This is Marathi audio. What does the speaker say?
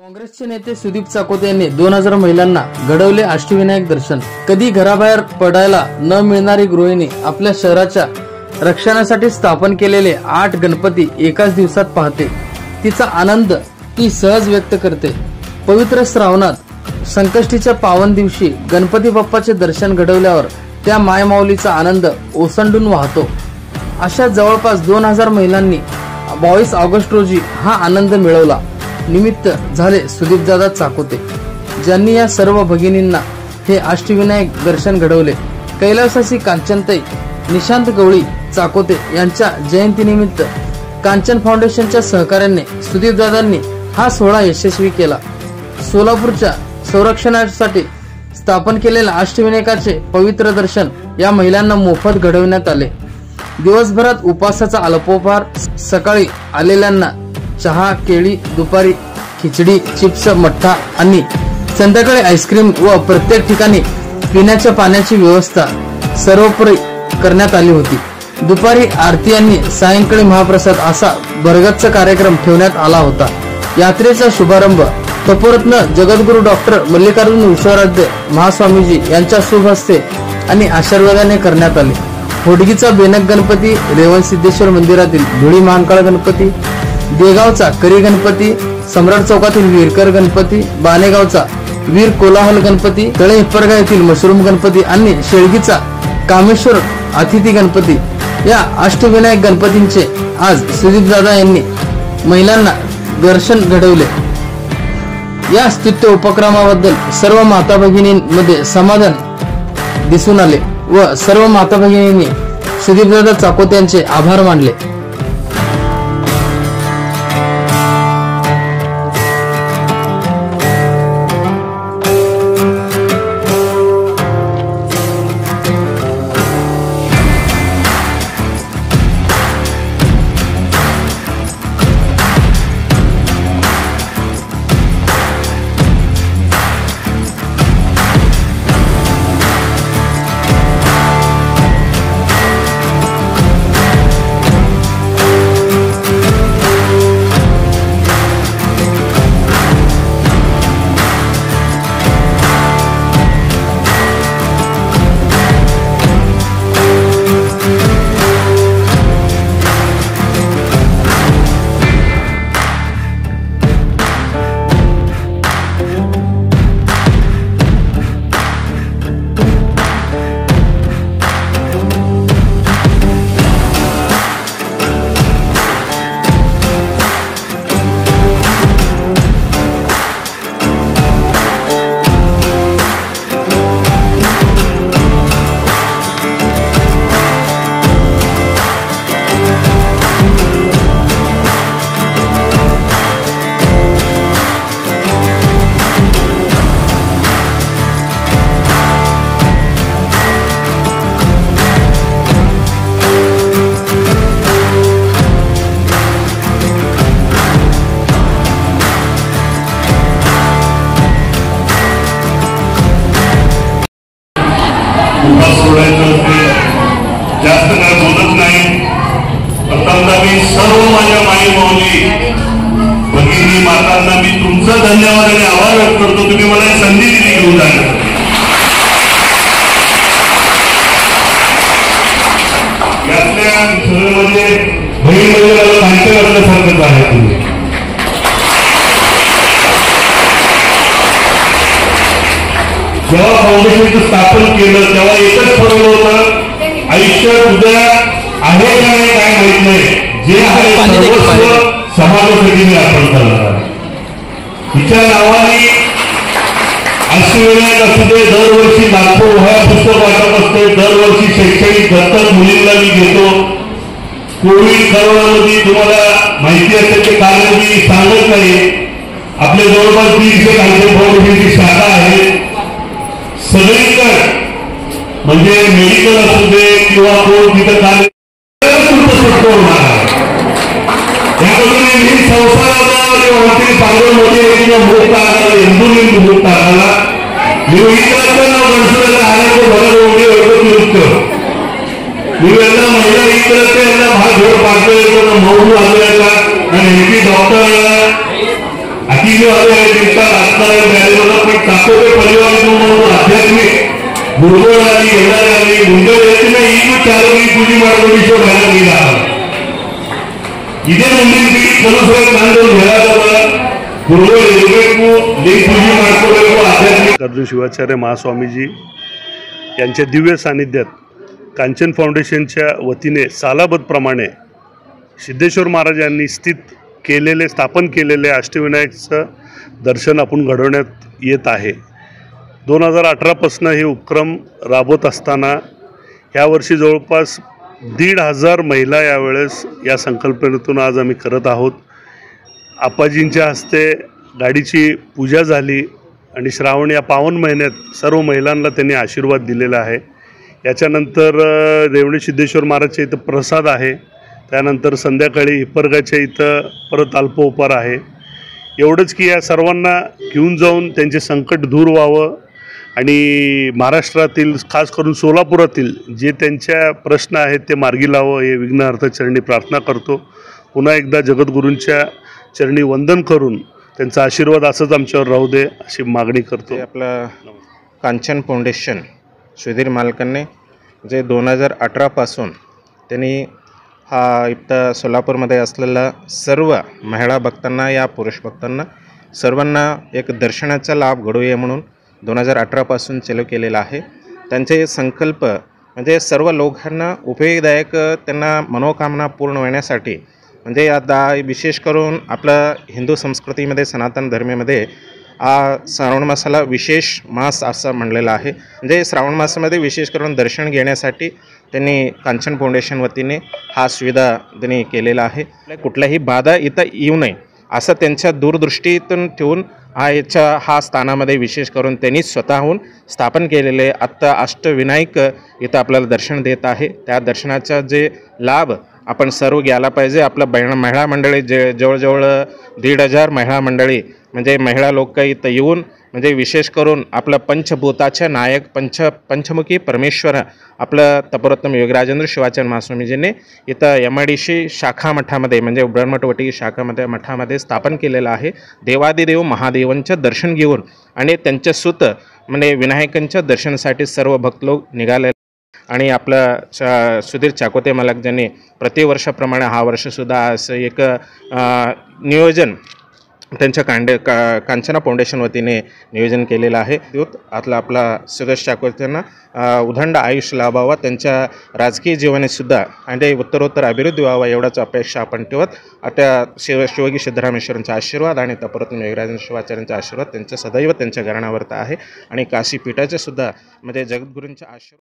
काँग्रेसचे नेते सुदीप चाकोते यांनी 2000 महिलांना घडवले अष्टविनायक दर्शन। कधी घराबाहेर पडायला न मिळणारी गृहिणी आपल्या शहराच्या रक्षणासाठी स्थापन केलेले 8 गणपती एकाच दिवसात पाहते। तिचा आनंद ती सहज व्यक्त करते। पवित्र श्रावणात संकष्टीच्या पावन दिवशी गणपती बाप्पाचे दर्शन घडवल्यावर त्या मायमाऊलीचा आनंद ओसंडून वाहतो। अशा जवळपास 2000 महिलांनी 22 ऑगस्ट रोजी हा आनंद मिळवला। निमित्त झाले सुदीपदादा चाकोते, ज्यांनी या सर्व भगिनींना हे अष्टविनायक दर्शन घडवले। कैलासाची कांचनताई निशांत गवळी चाकोते यांच्या जयंतीनिमित्त कांचन फाउंडेशनच्या सहकार्याने सुदीपदादांनी हा सोहळा यशस्वी केला। सोलापूरच्या संरक्षणासाठी स्थापन केलेल्या अष्टविनायकाचे पवित्र दर्शन या महिलांना मोफत घडवण्यात आले। दिवसभरात उपासाचा अल्पोपहार, सकाळी आलेल्यांना चहा, केळी, दुपारी खिचडी, चिप्स, मठ्ठा आणि संध्याकाळी आईस्क्रीम व प्रत्येक ठिकाणी पिण्याच्या पाण्याची व्यवस्था सर्वोपरी करण्यात आली होती। दुपारी आरती आणि सायंकाळी महाप्रसाद असा भरगच्च कार्यक्रम ठेवण्यात आला होता। यात्रेचा शुभारंभ तपोरत्न जगद्गुरु डॉक्टर मल्लिकार्जुन विश्वाराध्य महास्वामीजी यांच्या शुभ हस्ते आणि आशीर्वादाने करण्यात आले। होडगीचा बेनक गणपती, रेवण सिद्धेश्वर मंदिरातील धुळी महाकाळ गणपती, देगावचा करी गणपती, सम्राट चौकातील वीरकर गणपती, बानेगावचा वीर कोलाहल गणपती, तळे हिप्परगा येथील मशरूम गणपती आणि शेळगीचा कामेश्वर अतिथी गणपती या अष्टविनायक गणपतींचे आज सुदीपदादा यांनी महिलांना दर्शन घडवले। या स्तुत्य उपक्रमाबद्दल सर्व माता भगिनींमध्ये समाधान दिसून आले व सर्व माता भगिनींनी सुदीपदादा चाकोते यांचे आभार मानले। जास्त काय बोलत नाही। प्रथमतः मी सर्व माझ्या माई माऊली भगिनी मातांना मी तुमचा धन्यवाद आणि आभार व्यक्त करतो। तुम्ही मला संधी दिली घेऊन जाण्याची। यातल्या म्हणजे बहीण म्हणजे मला कांचन असल्यासारखंच आहे। तुम्ही जेव्हा फाउंडेशनचं स्थापन केलं तेव्हा एकच ठरवलं होतं, आयुष्य उद्या आहे का नाही काय माहित नाही, जे आहे सर्वस्व समाजासाठी मी अर्पण करणार। तिच्या नावाने अष्टविनायक असू दे, दरवर्षी लाखो वह्या पुस्तक वाटत असते, दरवर्षी शैक्षणिक दत्तक मुलींना मी घेतो। कोविड करोनामध्ये तुम्हाला माहिती असेल ते कारण मी सांगत नाही, आपल्या जवळपास 150 कांचन फाउंडेशनची शाखा आहे। सगळीकडे म्हणजे मेडिकल असू दे किंवा कोण तिथं कार्य होणार आहे। यामध्ये संसाराला पांढर मोठे मुहूर्त आला, हिंदू मुहूर्त आला, गणसुराला आला नृत्य ನೀವೆಲ್ಲ ಮಹಿಳಾ ಇತರತೆ ಎಲ್ಲ ಭಾಳ ಜೋರು ಮಾಡ್ತಾ ಇರೋದು ಮೌನ ಆಗಲ್ಲ ನಾನು ಎಂ ಪಿ ಡಾಕ್ಟರ್ ಅತಿ तीन वाजता दिवसा राजकारण मिळालेलं पण चाकोते परिवार म्हणून आध्यात्मिक दुर्बळ आणि येणारे आणि मुंबई येते ना ही चालवली पूजी मारवणीच्या बाहेर गेला ಇದೇ ಮುಂದಿನ ಪೀಳಿ ಕೆಲಸ ಕಾಂಡು ಹೇಳಾದವ ಗುರುಗಳು ಇರಬೇಕು ಲೇ पूजी ಮಾಡ್ಕೋಬೇಕು ಆಧ್ಯಾತ್ಮಿಕ अर्जुन शिवाचार्य महास्वामीजी यांच्या दिव्य सानिध्यात कांचन फाउंडेशनच्या वतीने सालाबतप्रमाणे सिद्धेश्वर महाराज यांनी स्थापन केलेले अष्टविनायकचं दर्शन आपण घडवण्यात येत आहे. 2018 पासून हे उपक्रम राबवत असताना यावर्षी जवळपास 1,500 महिला यावेळेस या संकल्पनेतून आज आम्ही करत आहोत. आप्पाजींच्या हस्ते गाडीची पूजा झाली आणि श्रावण या पावन महिन्यात सर्व महिलांना त्यांनी आशीर्वाद दिलेला आहे. याच्यानंतर रेवणी सिद्धेश्वर महाराजच्या इथं प्रसाद आहे. त्यानंतर संध्याकाळी हिप्परगाच्या इथं परत अल्पोपहार आहे. एवढंच की या सर्वांना घेऊन जाऊन त्यांचे संकट दूर व्हावं आणि महाराष्ट्रातील खास करून सोलापुरातील जे त्यांच्या प्रश्न आहेत ते मार्गी लावं हे विघ्नहर्ता चरणी प्रार्थना करतो. पुन्हा एकदा जगद्गुरूंच्या चरणी वंदन करून त्यांचा आशीर्वाद असंच आमच्यावर राहू दे अशी मागणी करतो. आपलं कांचन फाउंडेशन सुधीर मालकांनी जे 2018 पासून त्यांनी हा इथं सोलापूरमध्ये असलेल्या सर्व महिला भक्तांना या पुरुष भक्तांना सर्वांना एक दर्शनाचा लाभ घडूया म्हणून 2018 पासून चालू केलेला आहे. त्यांचे संकल्प म्हणजे सर्व लोकांना उपयोगदायक त्यांना मनोकामना पूर्ण होण्यासाठी म्हणजे आता विशेष करून आपल्या हिंदू संस्कृतीमध्ये सनातन धर्मामध्ये श्रावण मासाला विशेष मास असं म्हणलेलं आहे. म्हणजे श्रावण मासामध्ये विशेष करून दर्शन घेण्यासाठी त्यांनी कांचन फाउंडेशन वतीने हा सुविधा त्यांनी केलेला आहे. कुठल्याही बाधा इथं येऊ नये असं त्यांच्या दूरदृष्टीतून ठेवून हा स्थानामध्ये विशेष करून त्यांनी स्वतःहून स्थापन केलेले आत्ता अष्टविनायक इथं आपल्याला दर्शन देत आहे. त्या दर्शनाचा जे लाभ आपण सर्व घ्यायला पाहिजे. आपलं महिला मंडळी जवळजवळ 1,500 महिला मंडळी म्हणजे महिला लोक इथं येऊन म्हणजे विशेष करून आपलं पंचभूताचे नायक पंचमुखी परमेश्वर आपलं तपोरत्नम योगराजेंद्र शिवाचार्य महास्वामीजींनी इथं MIDC शाखा मठामध्ये म्हणजे ब्रह्मटवटी शाखा मठामध्ये स्थापन केलेलं आहे. देवादिदेव महादेवांचं दर्शन घेऊन आणि त्यांच्या सुत म्हणजे विनायकांच्या दर्शनासाठी सर्व भक्त लोक निघाले आणि आपलं सुधीर चाकोते मालक ज्यांनी प्रतिवर्षाप्रमाणे हा वर्षसुद्धा असं एक नियोजन त्यांच्या कांचना फाउंडेशन वतीने नियोजन केलेलं आहे. आपला सुधीर चाकोतेंना उदंड आयुष्य लाभावा, त्यांच्या राजकीय जीवनातसुद्धा आणि उत्तरोत्तर अभिवृद्धी व्हावा एवढाच अपेक्षा आपण ठेवत आता शिवयोगी सिद्धरामेश्वरांचा आशीर्वाद आणि तपोरत्न योगराजेंद्र शिवाचार्यांचा आशीर्वाद त्यांच्या सदैव त्यांच्या घराण्यावर आहे आणि काशी पीठाचे सुद्धा म्हणजे जगद्गुरूंचा आशीर्वाद